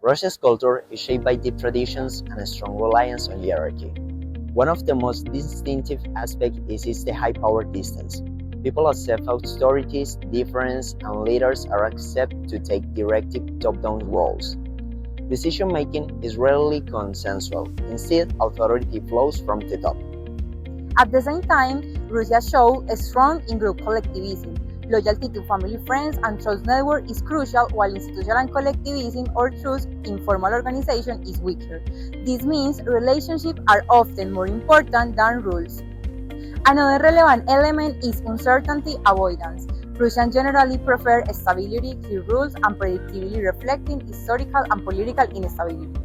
Russia's culture is shaped by deep traditions and a strong reliance on hierarchy. One of the most distinctive aspects is the high power distance. People accept authorities, difference, and leaders are accepted to take directive top-down roles. Decision-making is rarely consensual. Instead, authority flows from the top. At the same time, Russia shows a strong in-group collectivism. Loyalty to family, friends, and trust network is crucial, while institutional collectivism or trust in formal organization is weaker. This means relationships are often more important than rules. Another relevant element is uncertainty avoidance. Russians generally prefer stability, clear rules, and predictability, reflecting historical and political instability.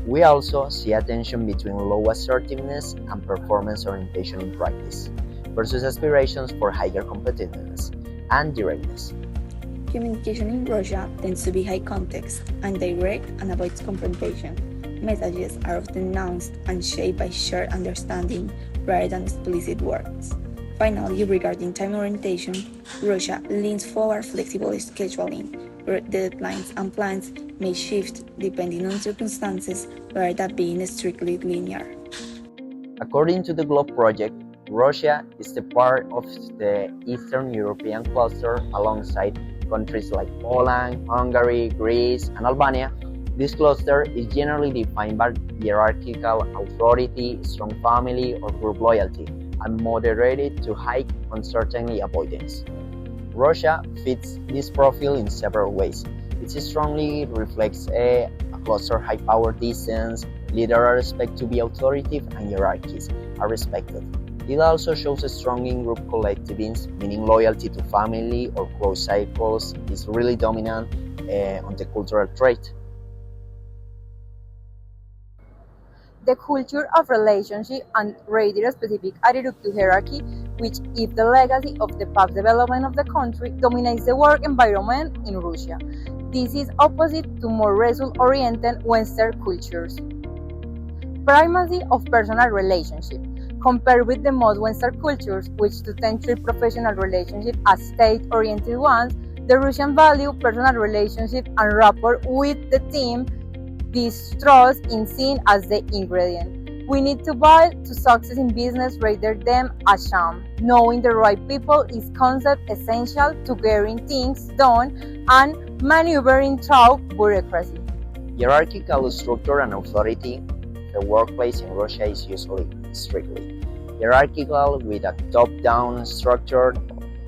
We also see a tension between low assertiveness and performance orientation in practice, versus aspirations for higher competitiveness and directness. Communication in Russia tends to be high context and direct and avoids confrontation. Messages are often announced and shaped by shared understanding rather than explicit words. Finally, regarding time orientation, Russia leans forward flexible scheduling, where deadlines and plans may shift depending on circumstances rather than being strictly linear. According to the GLOBE project, Russia is the part of the Eastern European cluster alongside countries like Poland, Hungary, Greece, and Albania. This cluster is generally defined by hierarchical authority, strong family or group loyalty, and moderated to high uncertainty avoidance. Russia fits this profile in several ways. It strongly reflects a cluster high power distance, leaders are expected to be authoritative, and hierarchies are respected. It also shows a strong in-group collectivism, meaning loyalty to family or close cycles is really dominant on the cultural trait. The culture of relationship and rather specific attitude to hierarchy, which is the legacy of the past development of the country, dominates the work environment in Russia. This is opposite to more result-oriented Western cultures. Primacy of personal relationship. Compared with the most Western cultures, which tend to treat professional relationships as state-oriented ones, the Russian value personal relationship and rapport with the team. This trust is seen as the ingredient. We need to build to success in business rather than a sham. Knowing the right people is concept essential to getting things done and maneuvering through bureaucracy. Hierarchical structure and authority. The workplace in Russia is usually strictly hierarchical with a top-down structure.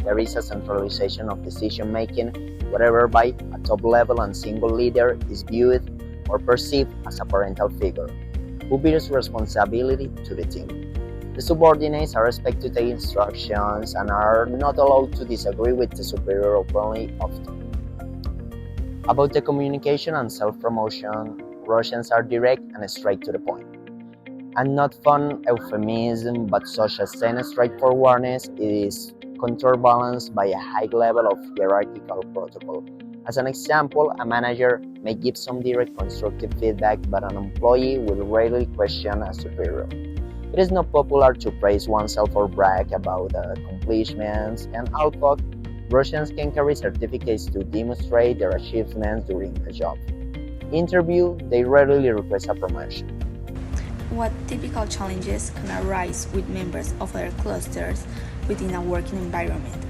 There is a centralization of decision-making, whatever by a top level and single leader is viewed or perceived as a parental figure, who bears responsibility to the team. The subordinates are expected to take instructions and are not allowed to disagree with the superior openly often. About the communication and self-promotion, Russians are direct and straight to the point. And not fun euphemism, but such as straightforwardness, it is counterbalanced by a high level of hierarchical protocol. As an example, a manager may give some direct constructive feedback, but an employee will rarely question a superior. It is not popular to praise oneself or brag about accomplishments, and although Russians can carry certificates to demonstrate their achievements during a job interview, they rarely request a promotion. What typical challenges can arise with members of other clusters within a working environment?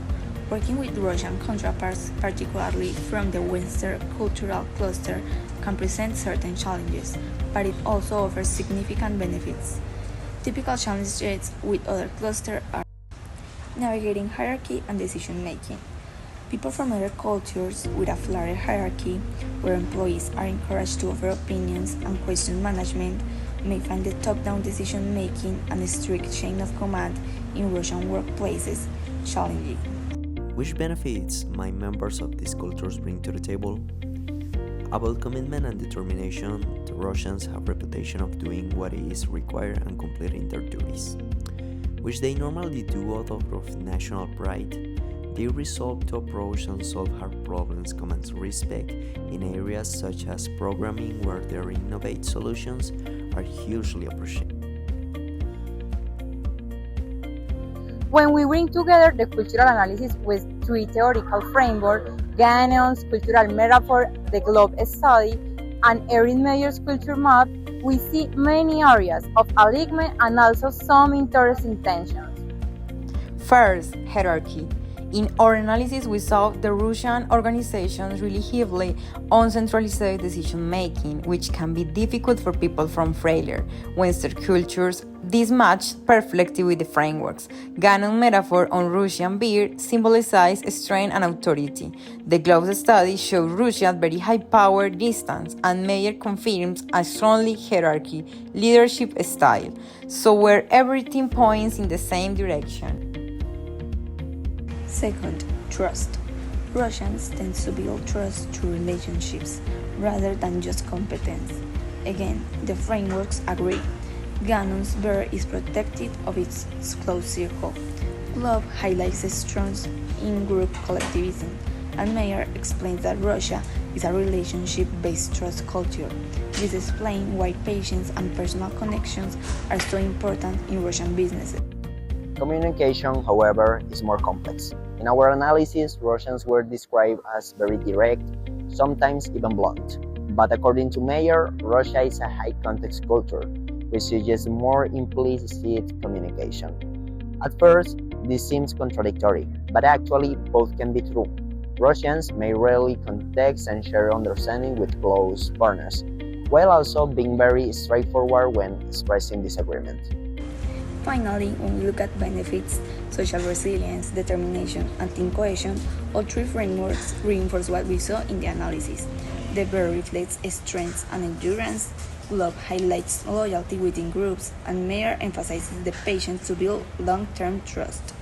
Working with Russian counterparts, particularly from the Western cultural cluster, can present certain challenges, but it also offers significant benefits. Typical challenges with other clusters are navigating hierarchy and decision-making. People from other cultures with a flatter hierarchy, where employees are encouraged to offer opinions and question management, may find the top-down decision-making and a strict chain of command in Russian workplaces challenging. Which benefits might members of these cultures bring to the table? About commitment and determination, the Russians have a reputation of doing what is required and completing their duties, which they normally do out of national pride. They resolve to approach and solve hard problems commands respect in areas such as programming, where their innovative solutions are hugely appreciated. When we bring together the cultural analysis with three theoretical frameworks, Ganon's cultural metaphor, the GLOBE study, and Erin Meyer's culture map, we see many areas of alignment and also some interesting tensions. First, hierarchy. In our analysis, we saw the Russian organizations really heavily on centralized decision-making, which can be difficult for people from frailer Western cultures. This matched perfectly with the frameworks. Gannon's metaphor on Russian beer symbolizes strength and authority. The Gloves study showed Russia at very high power distance, and Meyer confirms a strongly hierarchy leadership style, so where everything points in the same direction. Second, trust. Russians tend to build trust through relationships rather than just competence. Again, the frameworks agree. Gannon's bear is protected of its close circle. Love highlights the strength in group collectivism, and Meyer explains that Russia is a relationship-based trust culture. This explains why patience and personal connections are so important in Russian businesses. Communication, however, is more complex. In our analysis, Russians were described as very direct, sometimes even blunt. But according to Meyer, Russia is a high-context culture, which suggests more implicit communication. At first, this seems contradictory, but actually both can be true. Russians may rarely context and share understanding with close partners, while also being very straightforward when expressing disagreement. Finally, when we look at benefits, social resilience, determination, and team cohesion, all three frameworks reinforce what we saw in the analysis. The bear reflects strength and endurance, love highlights loyalty within groups, and Meyer emphasizes the patience to build long-term trust.